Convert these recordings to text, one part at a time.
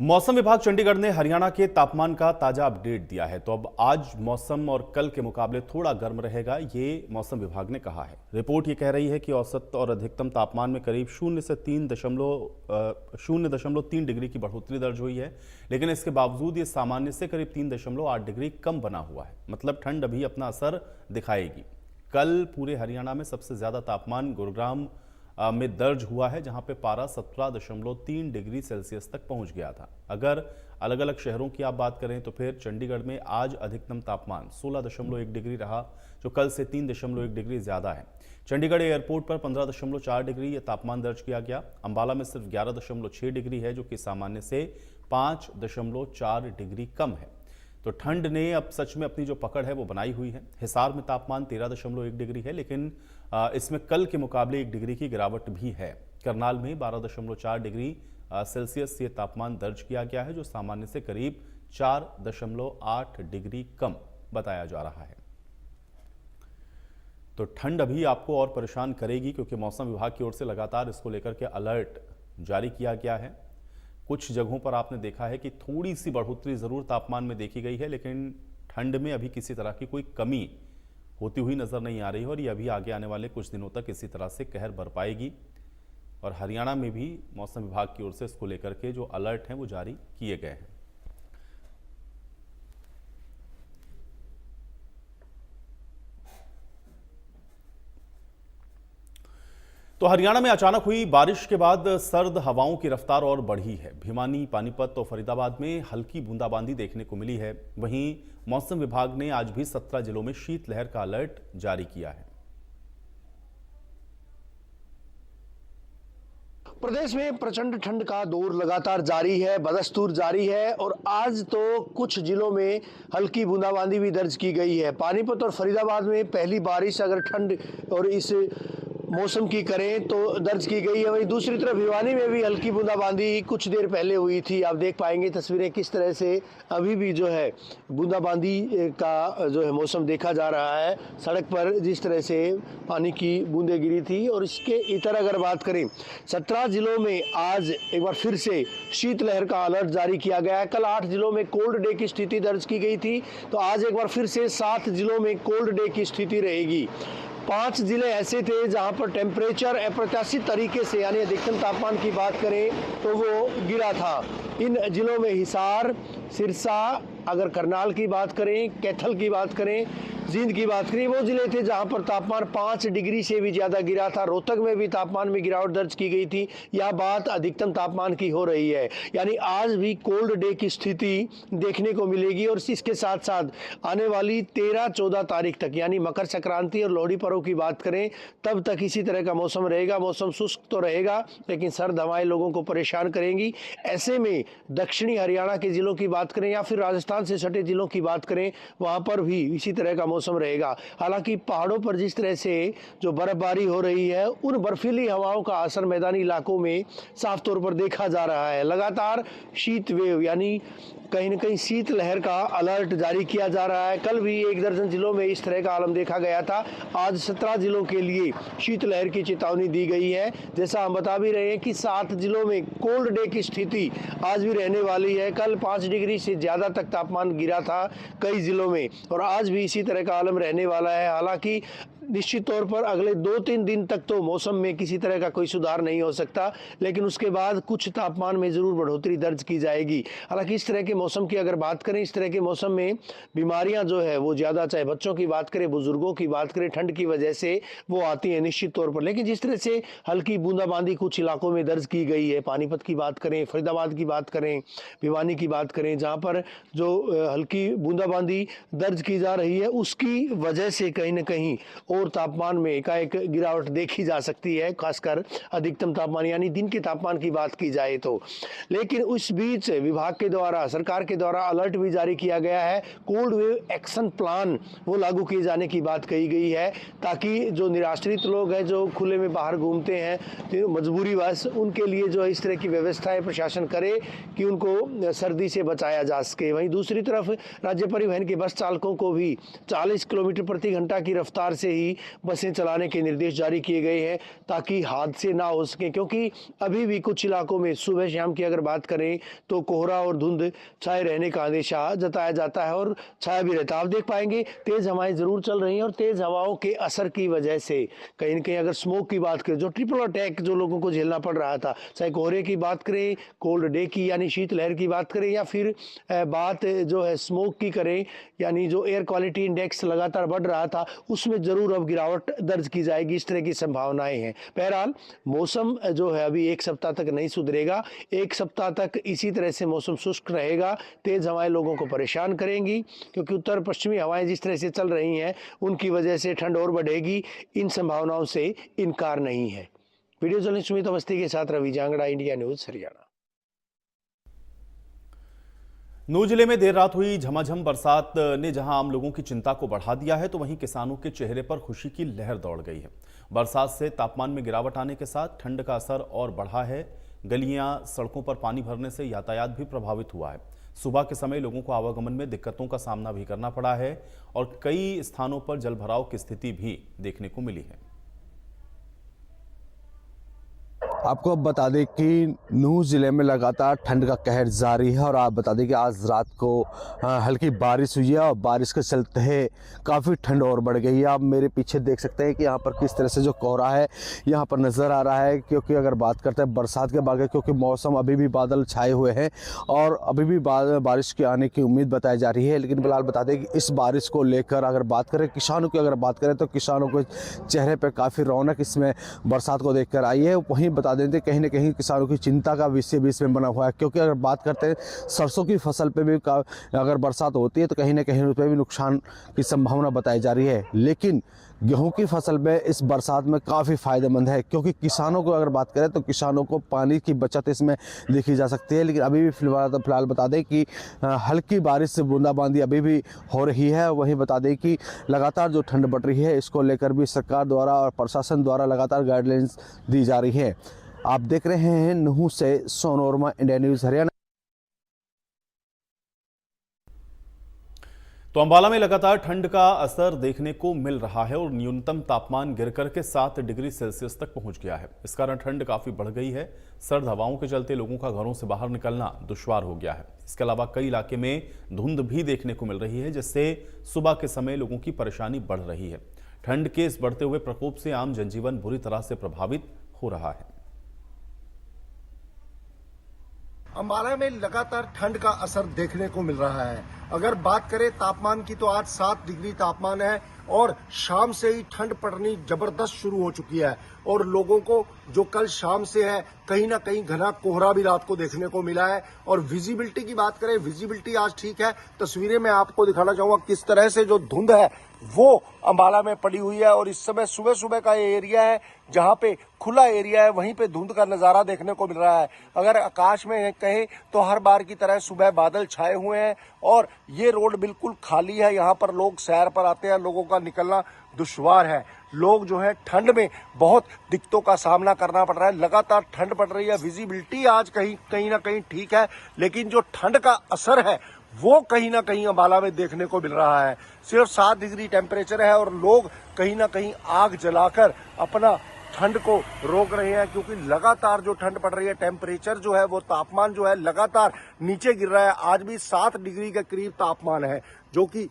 मौसम विभाग चंडीगढ़ ने हरियाणा के तापमान का ताजा अपडेट दिया है। तो अब आज मौसम और कल के मुकाबले थोड़ा गर्म रहेगा, ये मौसम विभाग ने कहा है। रिपोर्ट ये कह रही है कि औसत और अधिकतम तापमान में करीब 0.3 डिग्री की बढ़ोतरी दर्ज हुई है, लेकिन इसके बावजूद ये सामान्य से करीब 3.8 डिग्री कम बना हुआ है। मतलब ठंड अभी अपना असर दिखाएगी। कल पूरे हरियाणा में सबसे ज्यादा तापमान गुरुग्राम में दर्ज हुआ है, जहां पे पारा 17.3 डिग्री सेल्सियस तक पहुंच गया था। अगर अलग अलग शहरों की आप बात करें तो फिर चंडीगढ़ में आज अधिकतम तापमान 16.1 डिग्री रहा, जो कल से 3.1 डिग्री ज्यादा है। चंडीगढ़ एयरपोर्ट पर 15.4 डिग्री यह तापमान दर्ज किया गया। अंबाला में सिर्फ 11.6 डिग्री है, जो कि सामान्य से 5.4 डिग्री कम है। तो ठंड ने अब सच में अपनी जो पकड़ है वो बनाई हुई है। हिसार में तापमान 13.1 डिग्री है, लेकिन इसमें कल के मुकाबले 1 डिग्री की गिरावट भी है। करनाल में 12.4 डिग्री सेल्सियस ये तापमान दर्ज किया गया है, जो सामान्य से करीब 4.8 डिग्री कम बताया जा रहा है। तो ठंड अभी आपको और परेशान करेगी, क्योंकि मौसम विभाग की ओर से लगातार इसको लेकर के अलर्ट जारी किया गया है। कुछ जगहों पर आपने देखा है कि थोड़ी सी बढ़ोतरी जरूर तापमान में देखी गई है, लेकिन ठंड में अभी किसी तरह की कोई कमी होती हुई नजर नहीं आ रही है, और ये अभी आगे आने वाले कुछ दिनों तक इसी तरह से कहर बरपाएगी। और हरियाणा में भी मौसम विभाग की ओर से इसको लेकर के जो अलर्ट हैं वो जारी किए गए हैं। तो हरियाणा में अचानक हुई बारिश के बाद सर्द हवाओं की रफ्तार और बढ़ी है। भिवानी, पानीपत और फरीदाबाद में हल्की बूंदाबांदी देखने को मिली है। वहीं मौसम विभाग ने आज भी 17 जिलों में शीतलहर का अलर्ट जारी किया है। प्रदेश में प्रचंड ठंड का दौर लगातार जारी है, बदस्तूर जारी है और आज तो कुछ जिलों में हल्की बूंदाबांदी भी दर्ज की गई है। पानीपत और फरीदाबाद में पहली बारिश अगर ठंड और इस मौसम की करें तो दर्ज की गई है। वहीं दूसरी तरफ भिवानी में भी हल्की बूंदाबांदी कुछ देर पहले हुई थी। आप देख पाएंगे तस्वीरें किस तरह से अभी भी जो है बूंदाबांदी का जो है मौसम देखा जा रहा है। सड़क पर जिस तरह से पानी की बूंदें गिरी थी। और इसके इतर अगर बात करें 17 जिलों में आज एक बार फिर से शीतलहर का अलर्ट जारी किया गया है। कल 8 जिलों में कोल्ड डे की स्थिति दर्ज की गई थी, तो आज एक बार फिर से 7 जिलों में कोल्ड डे की स्थिति रहेगी। 5 जिले ऐसे थे जहां पर टेम्परेचर अप्रत्याशित तरीके से यानी अधिकतम तापमान की बात करें तो वो गिरा था। इन जिलों में हिसार, सिरसा, अगर करनाल की बात करें, कैथल की बात करें, जींद की बात करें, वो जिले थे जहां पर तापमान 5 डिग्री से भी ज़्यादा गिरा था। रोहतक में भी तापमान में गिरावट दर्ज की गई थी। यह बात अधिकतम तापमान की हो रही है, यानी आज भी कोल्ड डे की स्थिति देखने को मिलेगी। और इसके साथ साथ आने वाली 13-14 तारीख तक यानी मकर संक्रांति और लोहड़ी पर्व की बात करें तब तक इसी तरह का मौसम रहेगा। मौसम शुष्क तो रहेगा, लेकिन सर्द हवाएं लोगों को परेशान करेंगी। ऐसे में दक्षिणी हरियाणा के जिलों की बात करें या फिर राजस्थान से सटे जिलों की बात करें, वहां पर भी इसी तरह का मौसम रहेगा। हालांकि पहाड़ों पर जिस तरह से जो बर्फबारी हो रही है, उन बर्फीली हवाओं का असर मैदानी इलाकों में साफ तौर पर देखा जा रहा है। लगातार शीत वेव यानी कहीं न कहीं शीतलहर का अलर्ट जारी किया जा रहा है। कल भी 1 दर्जन जिलों में इस तरह का आलम देखा गया था। आज 17 जिलों के लिए शीतलहर की चेतावनी दी गई है। जैसा हम बता भी रहे हैं कि 7 जिलों में कोल्ड डे की स्थिति आज भी रहने वाली है। कल 5 डिग्री से ज़्यादा तक तापमान गिरा था कई जिलों में, और आज भी इसी तरह का आलम रहने वाला है। हालांकि निश्चित तौर पर अगले 2-3 दिन तक तो मौसम में किसी तरह का कोई सुधार नहीं हो सकता, लेकिन उसके बाद कुछ तापमान में जरूर बढ़ोतरी दर्ज की जाएगी। हालांकि इस तरह के मौसम की अगर बात करें, इस तरह के मौसम में बीमारियां जो है वो ज़्यादा, चाहे बच्चों की बात करें, बुजुर्गों की बात करें, ठंड की वजह से वो आती है निश्चित तौर पर। लेकिन जिस तरह से हल्की बूंदाबांदी कुछ इलाकों में दर्ज की गई है, पानीपत की बात करें, फरीदाबाद की बात करें, भिवानी की बात करें, जहाँ पर जो हल्की बूंदाबांदी दर्ज की जा रही है, उसकी वजह से कहीं ना कहीं और तापमान में एकाएक गिरावट देखी जा सकती है, खासकर अधिकतम तापमान यानी दिन के तापमान की बात की जाए तो। लेकिन उस बीच विभाग के द्वारा, सरकार के द्वारा अलर्ट भी जारी किया गया है। कोल्ड वेव एक्शन प्लान वो लागू किए जाने की बात कही गई है, ताकि जो निराश्रित लोग हैं, जो खुले में बाहर घूमते हैं, तो मजबूरी वश उनके लिए जो इस तरह की व्यवस्थाएं प्रशासन करे कि उनको सर्दी से बचाया जा सके। वहीं दूसरी तरफ राज्य परिवहन के बस चालकों को भी 40 किलोमीटर प्रति घंटा की रफ्तार से ही ही बसें चलाने के निर्देश जारी किए गए हैं ताकि हादसे ना हो सकें, क्योंकि अभी भी कुछ इलाकों में सुबह शाम की अगर बात करें तो कोहरा और धुंध छाए रहने का अंदेशा जताया जाता है और छाया भी रहता है। आप देख पाएंगे तेज हवाएं जरूर चल रही हैं और तेज हवाओं के असर की वजह से कहीं न कहीं अगर स्मोक की बात करें, जो ट्रिपल अटैक जो लोगों को झेलना पड़ रहा था, चाहे कोहरे की बात करें, कोल्ड डे की यानी शीतलहर की बात करें, या फिर बात जो है स्मोक की करें, यानी जो एयर क्वालिटी इंडेक्स लगातार बढ़ रहा था, उसमें जरूर अब गिरावट दर्ज की जाएगी, इस तरह की संभावनाएं हैं। बहरहाल मौसम जो है अभी एक सप्ताह तक नहीं सुधरेगा, एक सप्ताह तक इसी तरह से मौसम शुष्क रहेगा। तेज हवाएं लोगों को परेशान करेंगी क्योंकि उत्तर पश्चिमी हवाएं जिस तरह से चल रही हैं उनकी वजह से ठंड और बढ़ेगी, इन संभावनाओं से इनकार नहीं है। वीडियो जर्नलिस्ट सुमित अवस्थी के साथ रवि जांगड़ा, इंडिया न्यूज हरियाणा। नूंह जिले में देर रात हुई झमाझम बरसात ने जहां आम लोगों की चिंता को बढ़ा दिया है, तो वहीं किसानों के चेहरे पर खुशी की लहर दौड़ गई है। बरसात से तापमान में गिरावट आने के साथ ठंड का असर और बढ़ा है। गलियां, सड़कों पर पानी भरने से यातायात भी प्रभावित हुआ है। सुबह के समय लोगों को आवागमन में दिक्कतों का सामना भी करना पड़ा है और कई स्थानों पर जलभराव की स्थिति भी देखने को मिली है। आपको अब बता दें कि नूंह जिले में लगातार ठंड का कहर जारी है और आप बता दें कि आज रात को हल्की बारिश हुई है और बारिश के चलते काफ़ी ठंड और बढ़ गई है। आप मेरे पीछे देख सकते हैं कि यहाँ पर किस तरह से जो कोहरा है यहाँ पर नज़र आ रहा है, क्योंकि अगर बात करते हैं बरसात के बारे, क्योंकि मौसम अभी भी बादल छाए हुए हैं और अभी भी बारिश के आने की उम्मीद बताई जा रही है। लेकिन फिलहाल बता दें कि इस बारिश को लेकर अगर बात करें किसानों की, अगर बात करें तो किसानों के चेहरे पर काफ़ी रौनक इसमें बरसात को देखकर आई है। वहीं बता देते कहीं ना कहीं किसानों की चिंता का विषय भी इसमें बना हुआ है, क्योंकि अगर बात करते हैं सरसों की फसल पे भी अगर बरसात होती है तो कहीं ना कहीं उस पर भी नुकसान की संभावना बताई जा रही है। लेकिन गेहूं की फसल में इस बरसात में काफ़ी फ़ायदेमंद है, क्योंकि किसानों को अगर बात करें तो किसानों को पानी की बचत इसमें देखी जा सकती है। लेकिन अभी भी फिलहाल बता दें कि हल्की बारिश से बूंदाबांदी अभी भी हो रही है। वहीं बता दें कि लगातार जो ठंड बढ़ रही है इसको लेकर भी सरकार द्वारा और प्रशासन द्वारा लगातार गाइडलाइंस दी जा रही है। आप देख रहे हैं नूंह से सोनू वर्मा, इंडिया न्यूज हरियाणा। तो अंबाला में लगातार ठंड का असर देखने को मिल रहा है और न्यूनतम तापमान गिरकर के 7 डिग्री सेल्सियस तक पहुंच गया है। इस कारण ठंड काफी बढ़ गई है। सर्द हवाओं के चलते लोगों का घरों से बाहर निकलना दुश्वार हो गया है। इसके अलावा कई इलाके में धुंध भी देखने को मिल रही है, जिससे सुबह के समय लोगों की परेशानी बढ़ रही है। ठंड के इस बढ़ते हुए प्रकोप से आम जनजीवन बुरी तरह से प्रभावित हो रहा है। अंबाला में लगातार ठंड का असर देखने को मिल रहा है। अगर बात करें तापमान की तो आज 7 डिग्री तापमान है और शाम से ही ठंड पड़नी जबरदस्त शुरू हो चुकी है और लोगों को जो कल शाम से है कहीं ना कहीं घना कोहरा भी रात को देखने को मिला है। और विजिबिलिटी की बात करें, विजिबिलिटी आज ठीक है। तस्वीरें मैं आपको दिखाना चाहूंगा किस तरह से जो धुंध है वो अंबाला में पड़ी हुई है और इस समय सुबह सुबह का ये एरिया है जहां पे खुला एरिया है, वहीं पे धुंध का नजारा देखने को मिल रहा है। अगर आकाश में कहें तो हर बार की तरह सुबह बादल छाए हुए हैं और ये रोड बिल्कुल खाली है। यहाँ पर लोग सैर पर आते हैं, लोगों का निकलना दुश्वार है। लोग जो है ठंड में बहुत दिक्कतों का सामना करना पड़ रहा है। लगातार ठंड पड़ रही है। विजिबिलिटी आज कहीं ना कहीं ठीक है, लेकिन जो ठंड का असर है वो कहीं ना कहीं अंबाला में देखने को मिल रहा है। सिर्फ 7 डिग्री टेम्परेचर है और लोग कहीं ना कहीं आग जलाकर अपना ठंड को रोक रहे हैं, क्योंकि लगातार जो ठंड पड़ रही है, टेम्परेचर जो है वो तापमान जो है लगातार नीचे गिर रहा है। आज भी 7 डिग्री के करीब तापमान है, जो कि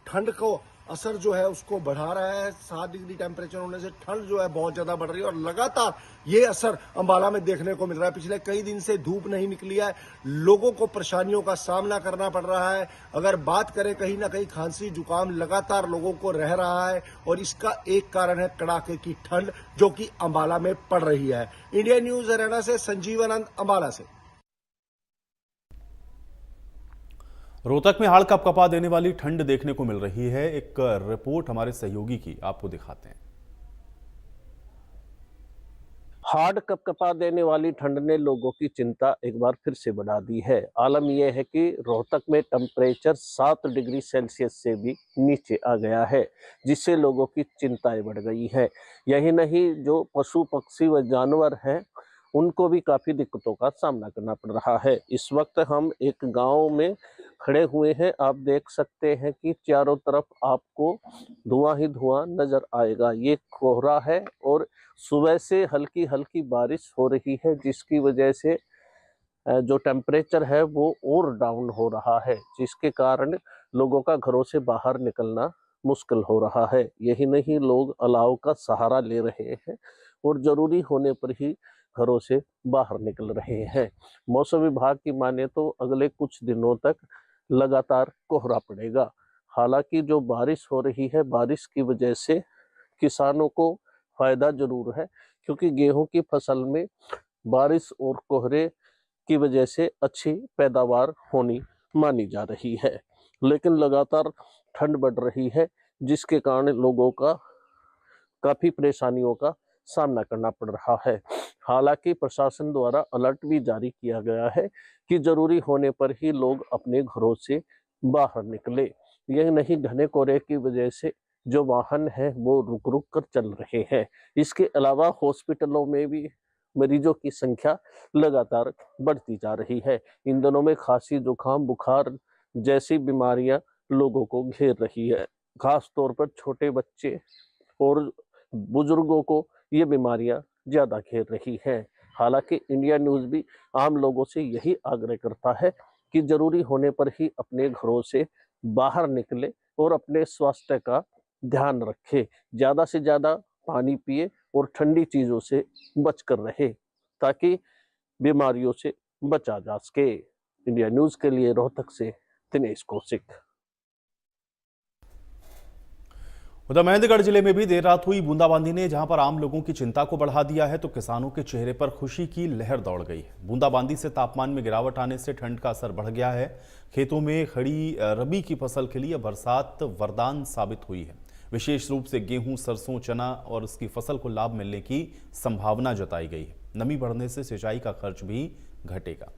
ठंड को असर जो है उसको बढ़ा रहा है। 7 डिग्री टेम्परेचर होने से ठंड जो है बहुत ज्यादा बढ़ रही है और लगातार ये असर अंबाला में देखने को मिल रहा है। पिछले कई दिन से धूप नहीं निकली है, लोगों को परेशानियों का सामना करना पड़ रहा है। अगर बात करें कहीं ना कहीं खांसी जुकाम लगातार लोगों को रह रहा है और इसका एक कारण है कड़ाके की ठंड जो कि अंबाला में पड़ रही है। इंडिया न्यूज हरियाणा से संजीवानंद, अंबाला से। रोहतक में हाड़ कपकपा देने वाली ठंड देखने को मिल रही है। एक रिपोर्ट हमारे सहयोगी की आपको दिखाते हैं। हार्ड कपकपा देने वाली ठंड ने लोगों की चिंता एक बार फिर से बढ़ा दी है। आलम यह है कि रोहतक में टेम्परेचर 7 डिग्री सेल्सियस से भी नीचे आ गया है, जिससे लोगों की चिंताएं बढ़ गई हैं। यही नहीं, जो पशु पक्षी व जानवर हैं उनको भी काफ़ी दिक्कतों का सामना करना पड़ रहा है। इस वक्त हम एक गांव में खड़े हुए हैं। आप देख सकते हैं कि चारों तरफ आपको धुआं ही धुआं नजर आएगा। ये कोहरा है और सुबह से हल्की हल्की बारिश हो रही है, जिसकी वजह से जो टेम्परेचर है वो और डाउन हो रहा है, जिसके कारण लोगों का घरों से बाहर निकलना मुश्किल हो रहा है। यही नहीं, लोग अलाव का सहारा ले रहे हैं और ज़रूरी होने पर ही घरों से बाहर निकल रहे हैं। मौसम विभाग की माने तो अगले कुछ दिनों तक लगातार कोहरा पड़ेगा। हालांकि जो बारिश हो रही है, बारिश की वजह से किसानों को फायदा जरूर है, क्योंकि गेहूं की फसल में बारिश और कोहरे की वजह से अच्छी पैदावार होनी मानी जा रही है। लेकिन लगातार ठंड बढ़ रही है, जिसके कारण लोगों का काफ़ी परेशानियों का सामना करना पड़ रहा है। हालांकि प्रशासन द्वारा अलर्ट भी जारी किया गया है कि जरूरी होने पर ही लोग अपने घरों से बाहर निकले। यह नहीं, घने कोहरे की वजह से जो वाहन है वो रुक रुक कर चल रहे हैं। इसके अलावा हॉस्पिटलों में भी मरीजों की संख्या लगातार बढ़ती जा रही है। इन दिनों में खांसी, जुकाम, बुखार जैसी बीमारियां लोगों को घेर रही है। खास तौर पर छोटे बच्चे और बुजुर्गों को ये बीमारियां ज़्यादा घेर रही हैं। हालांकि इंडिया न्यूज़ भी आम लोगों से यही आग्रह करता है कि ज़रूरी होने पर ही अपने घरों से बाहर निकले और अपने स्वास्थ्य का ध्यान रखें। ज़्यादा से ज़्यादा पानी पिए और ठंडी चीज़ों से बचकर रहे, ताकि बीमारियों से बचा जा सके। इंडिया न्यूज़ के लिए रोहतक से दिनेश कौशिक। उधर महेंद्रगढ़ जिले में भी देर रात हुई बूंदाबांदी ने जहां पर आम लोगों की चिंता को बढ़ा दिया है, तो किसानों के चेहरे पर खुशी की लहर दौड़ गई है। बूंदाबांदी से तापमान में गिरावट आने से ठंड का असर बढ़ गया है। खेतों में खड़ी रबी की फसल के लिए बरसात वरदान साबित हुई है। विशेष रूप से गेहूं, सरसों, चना और उसकी फसल को लाभ मिलने की संभावना जताई गई है। नमी बढ़ने से सिंचाई का खर्च भी घटेगा।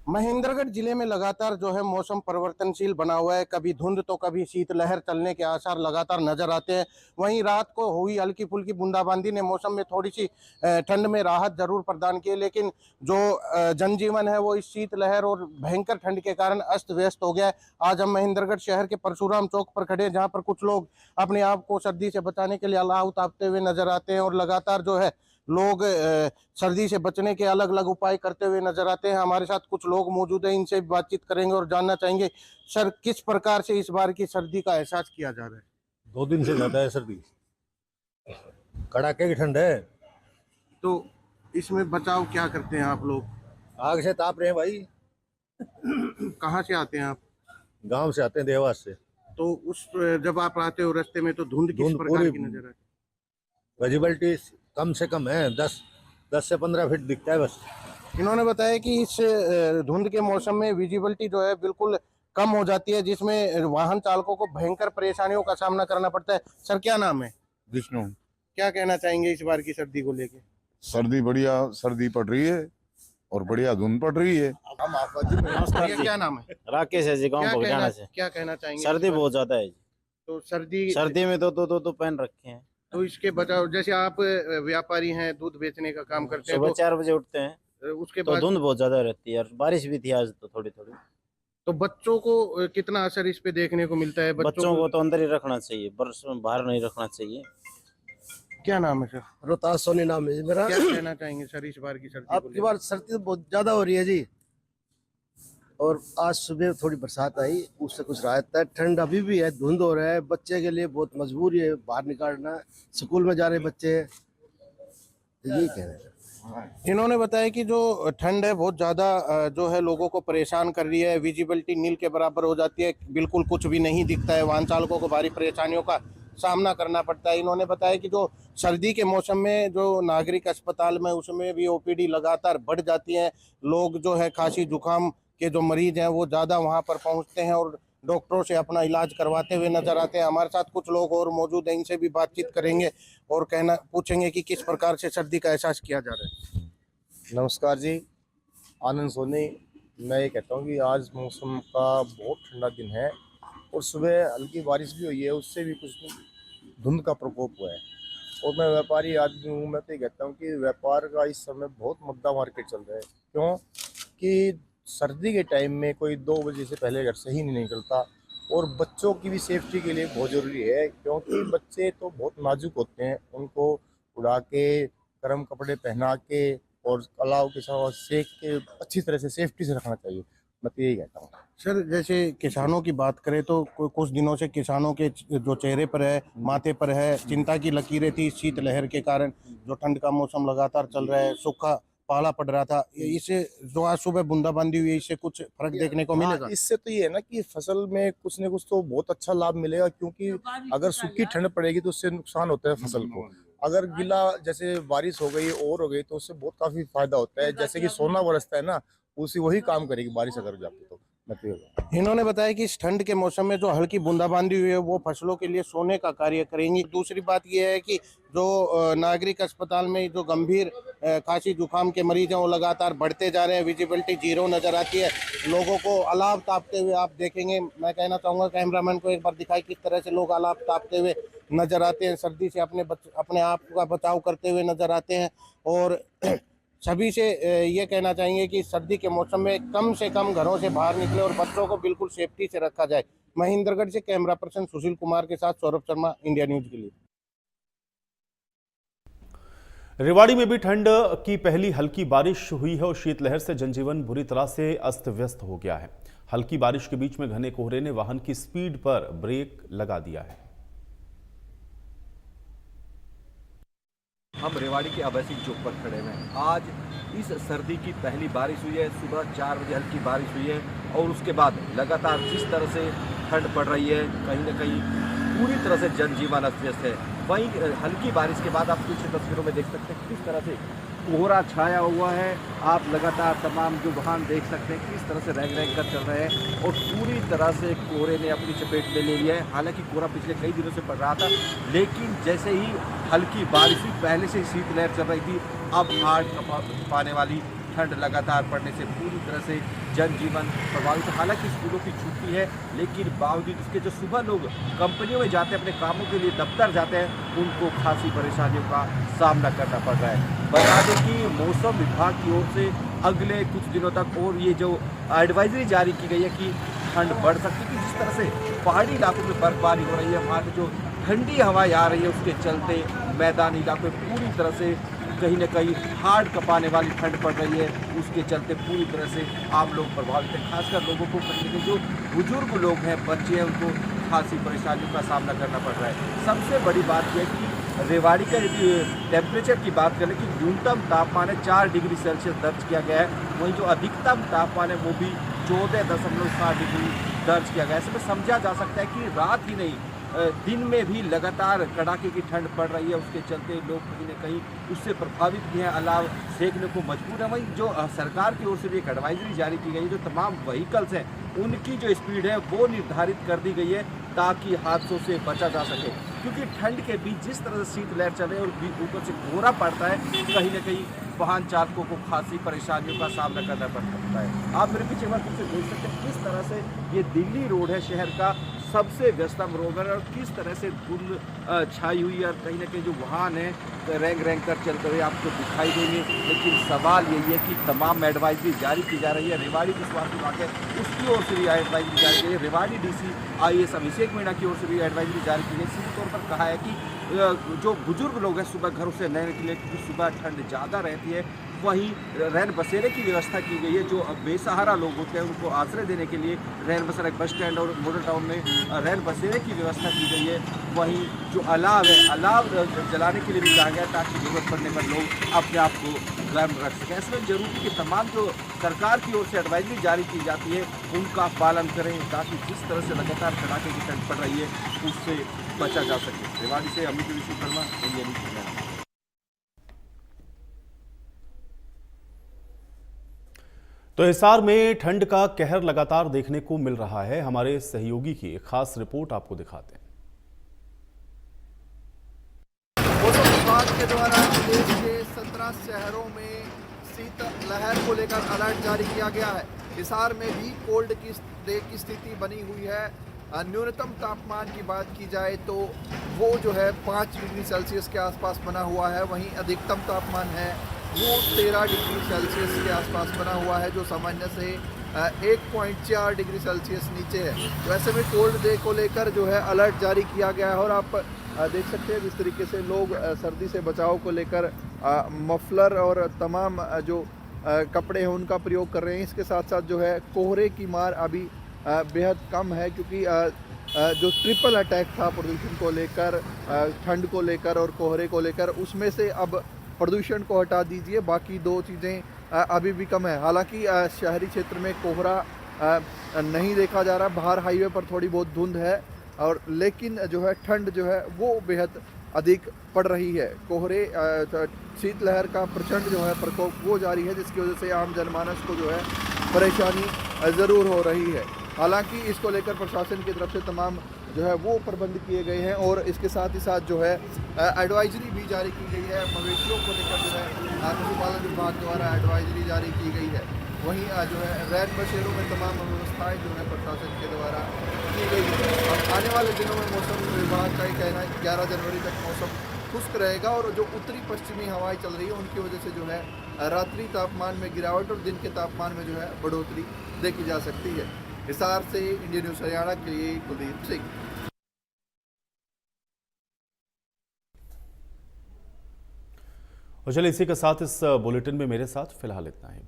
महेंद्रगढ़ जिले में लगातार जो है मौसम परिवर्तनशील बना हुआ है। कभी धुंध तो कभी शीतलहर चलने के आसार लगातार नजर आते हैं। वहीं रात को हुई हल्की फुल्की बूंदाबांदी ने मौसम में थोड़ी सी ठंड में राहत जरूर प्रदान की, लेकिन जो जनजीवन है वो इस शीतलहर और भयंकर ठंड के कारण अस्त व्यस्त हो गया है। आज हम महेंद्रगढ़ शहर के परशुराम चौक पर खड़े हैं, जहाँ पर कुछ लोग अपने आप को सर्दी से बचाने के लिए अलाव तापते हुए नजर आते हैं और लगातार जो है लोग सर्दी से बचने के अलग अलग उपाय करते हुए नजर आते हैं। हमारे साथ कुछ लोग मौजूद हैं, इनसे बातचीत करेंगे और जानना चाहेंगे सर किस प्रकार से इस बार की सर्दी का एहसास किया जा रहा है। 2 दिन से ज्यादा है सर्दी, कड़ाके की ठंड है। तो इसमें बचाव क्या करते हैं आप लोग? आग से ताप रहे हैं भाई। कहाँ से आते हैं आप? गांव से आते हैं, देवास से। तो उस जब आप आते हो रास्ते में तो धुंध किस प्रकार पूरी की नजर आती है? विजिबिलिटी कम से कम है, 10 से 15 फीट दिखता है बस। इन्होंने बताया कि इस धुंध के मौसम में विजिबिलिटी जो है बिल्कुल कम हो जाती है, जिसमें वाहन चालकों को भयंकर परेशानियों का सामना करना पड़ता है। सर क्या नाम है? विष्णु। क्या कहना चाहेंगे इस बार की सर्दी को लेके? सर्दी बढ़िया सर्दी पड़ रही है और बढ़िया धुंध पड़ रही है। भैया क्या नाम है? राकेश है जी, गाँव भगजाना से। क्या कहना चाहेंगे? सर्दी बहुत ज्यादा है जी। तो सर्दी में तो पहन रखे हैं। तो इसके बचाव, जैसे आप व्यापारी हैं, दूध बेचने का काम करते हैं, सुबह 4 बजे उठते हैं, उसके तो बाद धुंध बहुत ज्यादा रहती है और बारिश भी थी आज तो थोड़ी थोड़ी। तो बच्चों को कितना असर इस पे देखने को मिलता है? बच्चों को तो अंदर ही रखना चाहिए, बाहर नहीं रखना चाहिए। क्या नाम है सर? रोहतास सोनी नाम है मेरा। क्या कहना चाहेंगे सर इस बार की सर्दी को आपकी बार सर्दी तो बहुत ज्यादा हो रही है जी, और आज सुबह थोड़ी बरसात आई, उससे कुछ राहत है। ठंड अभी भी है, धुंध हो रहा है, बच्चे के लिए बहुत मजबूरी है बाहर निकालना। स्कूल में जा रहे बच्चे, यही कह रहे हैं। इन्होंने बताया कि जो ठंड है बहुत ज़्यादा जो है लोगों को परेशान कर रही है। विजिबिलिटी नील के बराबर हो जाती है, बिल्कुल कुछ भी नहीं दिखता है। वाहन चालकों को भारी परेशानियों का सामना करना पड़ता है। इन्होंने बताया कि जो सर्दी के मौसम में जो नागरिक अस्पताल में उसमें भी ओपीडी लगातार बढ़ जाती है। लोग जो है खांसी जुकाम के जो मरीज हैं वो ज़्यादा वहाँ पर पहुँचते हैं और डॉक्टरों से अपना इलाज करवाते हुए नजर आते हैं। हमारे साथ कुछ लोग और मौजूद हैं, इनसे भी बातचीत करेंगे और पूछेंगे कि किस प्रकार से सर्दी का एहसास किया जा रहा है। नमस्कार जी, आनंद सोनी। मैं ये कहता हूँ कि आज मौसम का बहुत ठंडा दिन है और सुबह हल्की बारिश भी हुई है, उससे भी कुछ धुंध का प्रकोप हुआ है। और मैं व्यापारी आदमी हूँ। मैं तो ये कहता हूँ कि व्यापार का इस समय बहुत मुद्दा मार्केट चल रहा है। क्यों कि सर्दी के टाइम में कोई 2 बजे से पहले घर से ही नहीं निकलता, और बच्चों की भी सेफ्टी के लिए बहुत ज़रूरी है, क्योंकि बच्चे तो बहुत नाजुक होते हैं। उनको उड़ा के, गर्म कपड़े पहना के और अलाव के साथ सेक के अच्छी तरह से सेफ्टी से रखना चाहिए। मैं तो यही कहता हूँ। सर, जैसे किसानों की बात करें तो कुछ दिनों से किसानों के जो चेहरे पर है, माथे पर है, चिंता की लकीरें थी शीतलहर के कारण। जो ठंड का मौसम लगातार चल रहा है, सूखा पाला पड़ रहा था, इससे जो आज सुबह बूंदाबांदी हुई, इससे कुछ फर्क देखने को मिलेगा? इससे तो ये है ना कि फसल में कुछ न कुछ तो बहुत अच्छा लाभ मिलेगा, क्योंकि अगर सूखी ठंड पड़ेगी तो उससे नुकसान होता है फसल को। अगर गीला जैसे बारिश हो गई और हो गई तो उससे बहुत काफी फायदा होता है। जैसे कि सोना बरसता है ना, उसी वही काम करेगी बारिश अगर हो जाती तो। इन्होंने बताया कि इस ठंड के मौसम में जो हल्की बूंदाबांदी हुई है वो फसलों के लिए सोने का कार्य करेंगी। दूसरी बात यह है कि जो नागरिक अस्पताल में जो गंभीर खांसी जुकाम के मरीज हैं वो लगातार बढ़ते जा रहे हैं। विजिबिलिटी 0 नजर आती है। लोगों को अलाव तापते हुए आप देखेंगे। मैं कहना चाहूँगा कैमरामैन को एक बार दिखाई किस तरह से लोग अलाव तापते हुए नजर आते हैं, सर्दी से अपने आप का बचाव करते हुए नजर आते हैं। और सभी से ये कहना चाहेंगे कि सर्दी के मौसम में से कम घरों से बाहर निकले और बच्चों को बिल्कुल सेफ्टी से रखा जाए। महेंद्रगढ़ से कैमरा पर्सन सुशील कुमार के साथ सौरभ शर्मा, इंडिया न्यूज के लिए। रेवाड़ी में भी ठंड की पहली हल्की बारिश हुई है और शीतलहर से जनजीवन बुरी तरह से अस्त व्यस्त हो गया है। हल्की बारिश के बीच में घने कोहरे ने वाहन की स्पीड पर ब्रेक लगा दिया है। हम रेवाड़ी के आवासीय चौक पर खड़े हैं। आज इस सर्दी की पहली बारिश हुई है। सुबह 4 बजे हल्की बारिश हुई है और उसके बाद लगातार जिस तरह से ठंड पड़ रही है, कहीं ना कहीं पूरी तरह से जनजीवन अस्त व्यस्त है। वहीं हल्की बारिश के बाद आप पीछे तस्वीरों में देख सकते हैं किस तरह से कोहरा छाया हुआ है। आप लगातार तमाम जो वाहन देख सकते हैं किस तरह से रैंग रैंग कर चल रहे हैं और पूरी तरह से कोहरे ने अपनी चपेट में ले लिया है। हालांकि कोहरा पिछले कई दिनों से पड़ रहा था, लेकिन जैसे ही हल्की बारिश हुई, पहले से शीतलहर चल रही थी, अब हाड़ कंपाने वाली ठंड लगातार पड़ने से पूरी तरह से जनजीवन प्रभावित है। हालांकि स्कूलों की छुट्टी है, लेकिन बावजूद इसके जो सुबह लोग कंपनियों में जाते हैं, अपने कामों के लिए दफ्तर जाते हैं, उनको खासी परेशानियों का सामना करना पड़ रहा है। बता दें कि मौसम विभाग की ओर से अगले कुछ दिनों तक और ये जो एडवाइजरी जारी की गई है कि ठंड बढ़ सकती है, कि जिस तरह से पहाड़ी इलाकों में बर्फबारी हो रही है, वहाँ की जो ठंडी हवाएं आ रही है, उसके चलते मैदानी इलाकों में पूरी तरह से कहीं न कहीं हाड़ कपाने वाली ठंड पड़ रही है। उसके चलते पूरी तरह से आम लोग प्रभावित हैं। खासकर लोगों को कहीं न कहीं जो बुजुर्ग लोग हैं, बच्चे हैं, उनको खासी परेशानियों का सामना करना पड़ रहा है। सबसे बड़ी बात यह है कि रेवाड़ी का यदि टेम्परेचर की बात करें कि न्यूनतम तापमान है 4 डिग्री सेल्सियस दर्ज किया गया है, वहीं जो अधिकतम तापमान है वो भी 14.7 डिग्री दर्ज किया गया है। इसमें समझा जा सकता है कि रात ही नहीं, दिन में भी लगातार कड़ाके की ठंड पड़ रही है। उसके चलते लोग कहीं न कहीं उससे प्रभावित भी हैं, अलाव सेकने को मजबूर है। वहीं जो सरकार की ओर से भी एक एडवाइजरी जारी की गई है, जो तमाम व्हीकल्स हैं उनकी जो स्पीड है वो निर्धारित कर दी गई है ताकि हादसों से बचा जा सके। क्योंकि ठंड के बीच जिस तरह से शीतलहर चल रही है और ऊपर से कोहरा पड़ता है, कहीं न कहीं वाहन चालकों को खासी परेशानियों का सामना करना पड़ सकता है। आप मेरे पीछे बार फिर से देख सकते हैं किस तरह से ये दिल्ली रोड है, शहर का सबसे व्यस्तम रोड है, और किस तरह से धुंध छाई हुई है और कहीं न कहीं जो वाहन है रैंग रैंग कर चलते हुए आपको दिखाई देंगे। लेकिन सवाल यही है कि तमाम एडवाइजरी जारी की जा रही है। रेवाड़ी जो स्वास्थ्य विभाग है उसकी ओर से भी एडवाइजरी जारी की है। रेवाड़ी DC IAS अभिषेक मीणा की ओर से भी एडवाइजरी जारी की गई। सीधे तौर पर कहा है कि जो बुजुर्ग लोग हैं सुबह घरों से नहीं निकले क्योंकि सुबह ठंड ज़्यादा रहती है। वहीं रैन बसेरे की व्यवस्था की गई है। जो बेसहारा लोग होते हैं उनको आश्रय देने के लिए रैन बसेरा बस स्टैंड और मॉडल टाउन में रैन बसेरे की व्यवस्था की गई है। वहीं जो अलाव है, अलाव जलाने के लिए भी कहा गया ताकि जरूरत पड़ने पर लोग अपने आप को गर्म रख सकें। इसमें जरूरी कि तमाम जो सरकार की ओर से एडवाइजरी जारी की जाती है उनका पालन करें ताकि जिस तरह से लगातार कड़ाके की ठंड पड़ रही है उससे बचा जा सके। रेवाड़ी से अमित विश्वकर्मा, इंडिया न्यूज। तो हिसार में ठंड का कहर लगातार देखने को मिल रहा है। हमारे सहयोगी की एक खास रिपोर्ट आपको दिखाते हैं। मौसम विभाग के द्वारा प्रदेश के 17 शहरों में शीतलहर को लेकर अलर्ट जारी किया गया है। हिसार में भी कोल्ड की डे की स्थिति बनी हुई है। न्यूनतम तापमान की बात की जाए तो वो जो है 5 डिग्री सेल्सियस के आसपास बना हुआ है। वहीं अधिकतम तापमान है वो 13 डिग्री सेल्सियस के आसपास बना हुआ है, जो सामान्य से 1.4 डिग्री सेल्सियस नीचे है। तो ऐसे में कोल्ड डे को लेकर जो है अलर्ट जारी किया गया है और आप देख सकते हैं जिस तरीके से लोग सर्दी से बचाव को लेकर मफलर और तमाम जो कपड़े हैं उनका प्रयोग कर रहे हैं। इसके साथ साथ जो है कोहरे की मार अभी बेहद कम है, क्योंकि जो ट्रिपल अटैक था प्रदूषण को लेकर, ठंड को लेकर और कोहरे को लेकर, उसमें से अब प्रदूषण को हटा दीजिए, बाकी दो चीज़ें अभी भी कम है। हालांकि शहरी क्षेत्र में कोहरा नहीं देखा जा रहा, बाहर हाईवे पर थोड़ी बहुत धुंध है, और लेकिन जो है ठंड जो है वो बेहद अधिक पड़ रही है। कोहरे शीतलहर का प्रचंड जो है प्रकोप वो जारी है, जिसकी वजह से आम जनमानस को जो है परेशानी ज़रूर हो रही है। हालांकि इसको लेकर प्रशासन की तरफ से तमाम जो है वो प्रबंध किए गए हैं और इसके साथ ही साथ जो है एडवाइजरी भी जारी की गई है। मवेशियों को लेकर जो है पशुपालन विभाग द्वारा एडवाइजरी जारी की गई है। वहीं जो है रैन बसेरों में तमाम व्यवस्थाएं जो है प्रशासन के द्वारा की गई है। और आने वाले दिनों में मौसम विभाग का कहना है 11 जनवरी तक मौसम खुश्क रहेगा और जो उत्तरी पश्चिमी हवाएं चल रही है उनकी वजह से जो है रात्रि तापमान में गिरावट और दिन के तापमान में जो है बढ़ोतरी देखी जा सकती है। हिसार से इंडियन न्यूज़ हरियाणा के लिए कुलदीप सिंह। और चलिए इसी के साथ इस बुलेटिन में मेरे साथ फिलहाल इतना ही।